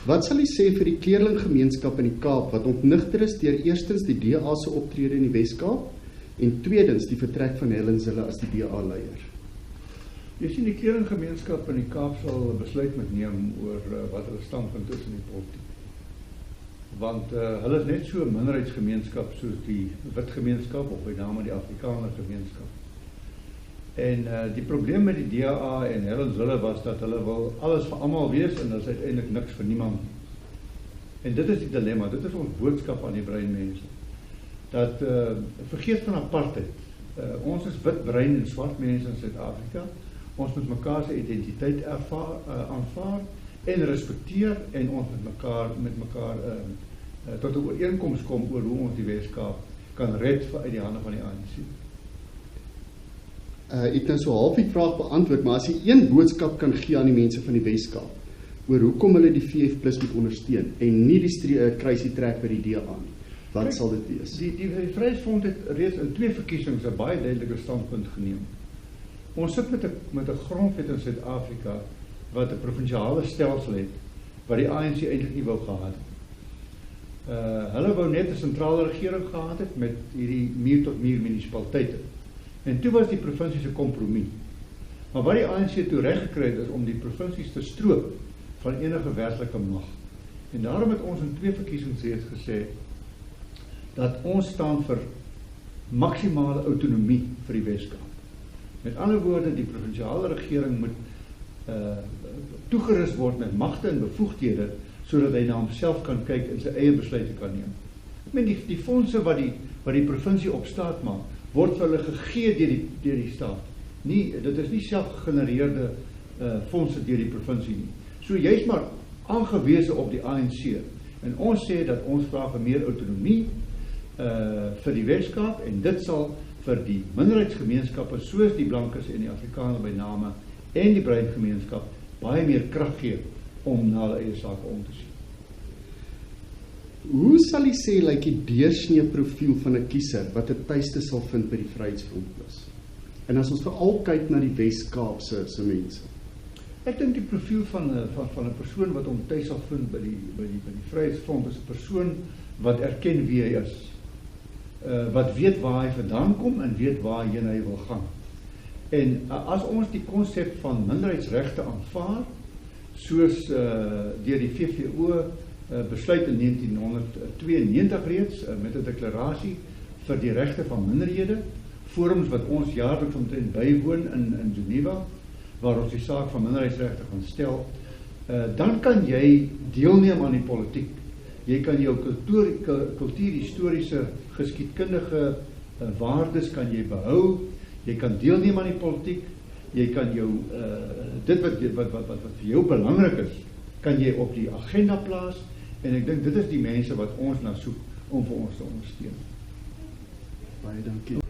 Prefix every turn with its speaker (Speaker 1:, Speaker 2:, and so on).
Speaker 1: Wat sal u sê vir die kleerlinggemeenskap in die Kaap wat ontnigter is deur eerstens die DA se optrede in die Wes-Kaap en tweedens die vertrek van Helen Zille as die DA-leier?
Speaker 2: Jy sien, die kleerlinggemeenskap in die Kaap sal 'n besluit moet neem oor wat hulle standpunt is in die politiek. Want hulle is net so 'n minderheidsgemeenskap soos die wit gemeenskap of by name die Afrikaner gemeenskap. En die probleem met die DA en Helen Zille was dat hulle wil alles vir almal wees en dit is uiteindelik niks vir niemand. En dit is die dilemma, dit is ons boodskap aan die breinmense. Dat vergeet van apartheid. Ons is wit, bruin en swart mense in Suid-Afrika. Ons moet mekaar se identiteit aanvaar en respekteer en ons met mekaar tot 'n ooreenkoms kom oor hoe ons die Wes-Kaap kan red uit die hande van die ANC.
Speaker 1: Ek het nou so half die vraag beantwoord, maar as jy een boodskap kan gee aan die mense van die Wes-Kaap oor hoekom hulle die VF+ moet ondersteun en nie die kruisie trek by die DA nie, wat sal dit wees?
Speaker 2: Die Vryheidsfront het reeds in 2 verkiesings 'n baie duidelike standpunt geneem. Ons sit met 'n grondwet in Suid-Afrika wat 'n provinsiale stelsel het wat die ANC eintlik nie wou gehad het. Hulle wou net 'n sentrale regering gehad het met hierdie muur tot muur munisipaliteite. En toe was die provinsie se kompromie. Maar wat die ANC toe reg gekry het is om die provinsies te stroop van enige werklike mag. En daarom het ons in 2 verkiesings reeds gesê dat ons staan vir maksimale autonomie vir die Wes-Kaap. Met ander woorde, die provinsiale regering moet toegerus word met magte en bevoegdhede sodat hy na homself kan kyk en sy eie besluite kan neem. Ek meen die fondse wat die provinsie op staat maak, word vir hulle gegee deur die staat. Dit is nie selfgegenereerde fondse deur die provinsie nie. So jy's maar aangewese op die ANC. En ons sê dat ons vra vir meer autonomie vir die Wes-Kaap en dit sal vir die minderheidsgemeenskappe soos die blankes en die Afrikaner by name en die bruin gemeenskap baie meer krag gee om na hulle eie sake om te sien.
Speaker 1: Hoe sal jy sê lyk die deursnee profiel van 'n kiezer wat 'n tuiste sal vind by die Vryheidsfront Plus? En as ons veral kyk na die Wes-Kaap se mense.
Speaker 2: Ek dink die profiel van 'n persoon wat hom tuis sal vind by die Vryheidsfront is 'n persoon wat erken wie hy is. Wat weet waar hy vandaan kom en weet waarheen hy wil gaan. En as ons die konsep van minderheidsregte aanvaar, soos deur die VVO besluit in 1992 reeds met 'n deklarasie vir die regte van minderhede, forums wat ons jaarliks omtrent bywoon in Geneva, waar ons die saak van minderheidsregte gaan stel, dan kan jy deelneem aan die politiek. Jy kan jou kultuurhistoriese, geskiedkundige waardes kan jy behou, jy kan deelneem aan die politiek, jy kan jou dit wat vir jou belangrik is, kan jy op die agenda plaas, en ek dink dit is die mense wat ons na soek om vir ons te ondersteun.
Speaker 1: Baie dankie.